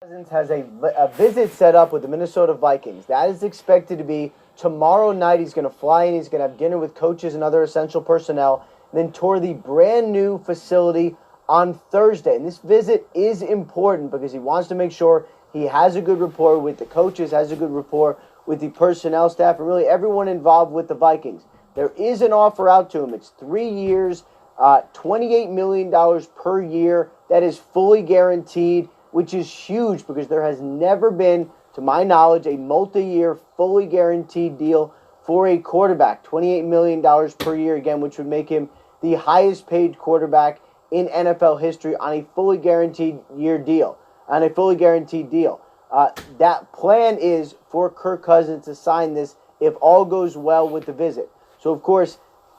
Cousins has a visit set up with the Minnesota Vikings. That is expected to be tomorrow night. He's going to fly in. He's going to have dinner with coaches and other essential personnel. Then tour the brand new facility on Thursday. And this visit is important because he wants to make sure he has a good rapport with the coaches, has a good rapport with the personnel staff, and really everyone involved with the Vikings. There is an offer out to him. It's 3 years, $28 million per year. That is fully guaranteed, which is huge because there has never been, to my knowledge, a multi-year, fully guaranteed deal for a quarterback. $28 million per year, again, which would make him the highest paid quarterback in NFL history on a fully guaranteed deal. That plan is for Kirk Cousins to sign this if all goes well with the visit. So, of course,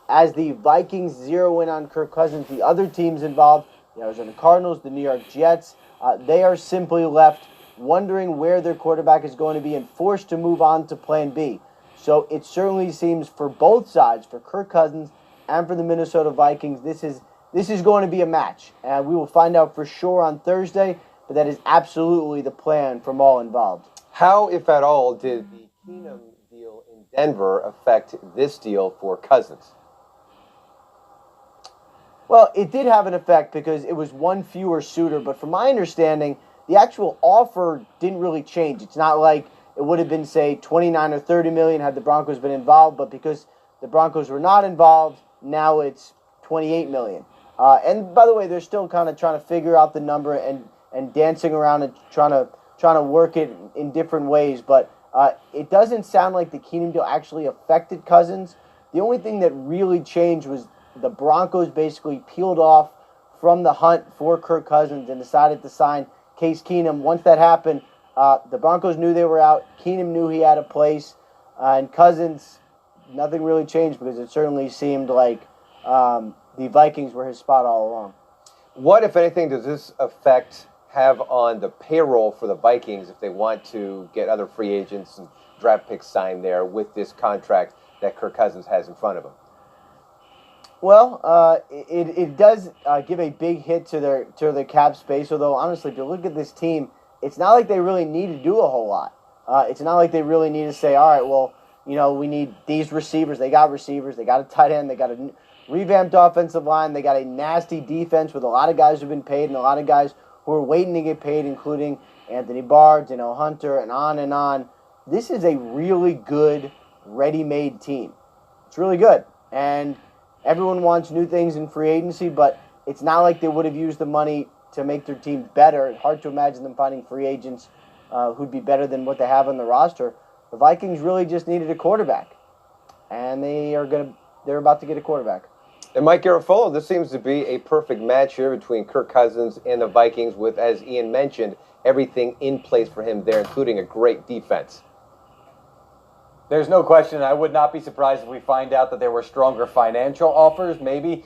as the Vikings zero in on Kirk Cousins, the other teams involved, the Arizona Cardinals, the New York Jets, they are simply left wondering where their quarterback is going to be and forced to move on to plan B. So it certainly seems for both sides, for Kirk Cousins and for the Minnesota Vikings, this is going to be a match. And we will find out for sure on Thursday, but that is absolutely the plan from all involved. How, if at all, did the Keenum deal in Denver affect this deal for Cousins? Well, it did have an effect because it was one fewer suitor, but from my understanding, the actual offer didn't really change. It's not like it would have been, say, 29 or 30 million had the Broncos been involved, but because the Broncos were not involved, now it's 28 million. And by the way, they're still kind of trying to figure out the number and dancing around and trying to work it in different ways, but it doesn't sound like the Keenum deal actually affected Cousins. The only thing that really changed was the Broncos basically peeled off from the hunt for Kirk Cousins and decided to sign Case Keenum. Once that happened, the Broncos knew they were out. Keenum knew he had a place. And Cousins, nothing really changed because it certainly seemed like the Vikings were his spot all along. What, if anything, does this effect have on the payroll for the Vikings if they want to get other free agents and draft picks signed there with this contract that Kirk Cousins has in front of him? Well, it does give a big hit to their cap space, although honestly, if you look at this team, it's not like they really need to do a whole lot. It's not like they really need to say, all right, well, we need these receivers. They got receivers. They got a tight end. They got a revamped offensive line. They got a nasty defense with a lot of guys who've been paid and a lot of guys who are waiting to get paid, including Anthony Barr, Danielle Hunter, and on and on. This is a really good, ready-made team. It's really good. And everyone wants new things in free agency, but it's not like they would have used the money to make their team better. It's hard to imagine them finding free agents who'd be better than what they have on the roster. The Vikings really just needed a quarterback, and they're about to get a quarterback. And Mike Garafolo, this seems to be a perfect match here between Kirk Cousins and the Vikings with, as Ian mentioned, everything in place for him there, including a great defense. There's no question. I would not be surprised if we find out that there were stronger financial offers. Maybe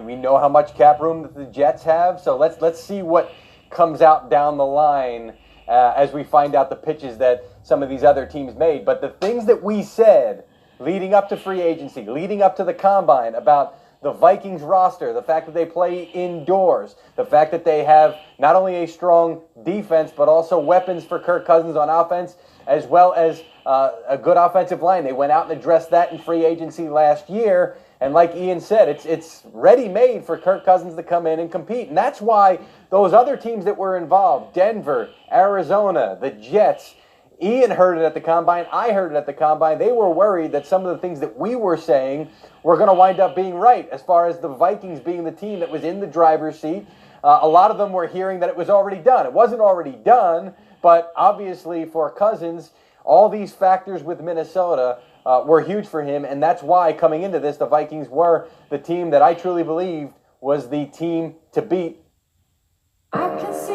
we know how much cap room that the Jets have. So let's see what comes out down the line as we find out the pitches that some of these other teams made. But the things that we said leading up to free agency, leading up to the combine about the Vikings roster, the fact that they play indoors, the fact that they have not only a strong defense but also weapons for Kirk Cousins on offense, as well as a good offensive line. They went out and addressed that in free agency last year. And like Ian said, it's ready-made for Kirk Cousins to come in and compete. And that's why those other teams that were involved, Denver, Arizona, the Jets, Ian heard it at the Combine, I heard it at the Combine. They were worried that some of the things that we were saying were going to wind up being right, as far as the Vikings being the team that was in the driver's seat. A lot of them were hearing that it was already done. It wasn't already done, but obviously for Cousins, all these factors with Minnesota were huge for him, and that's why coming into this, the Vikings were the team that I truly believed was the team to beat. I can see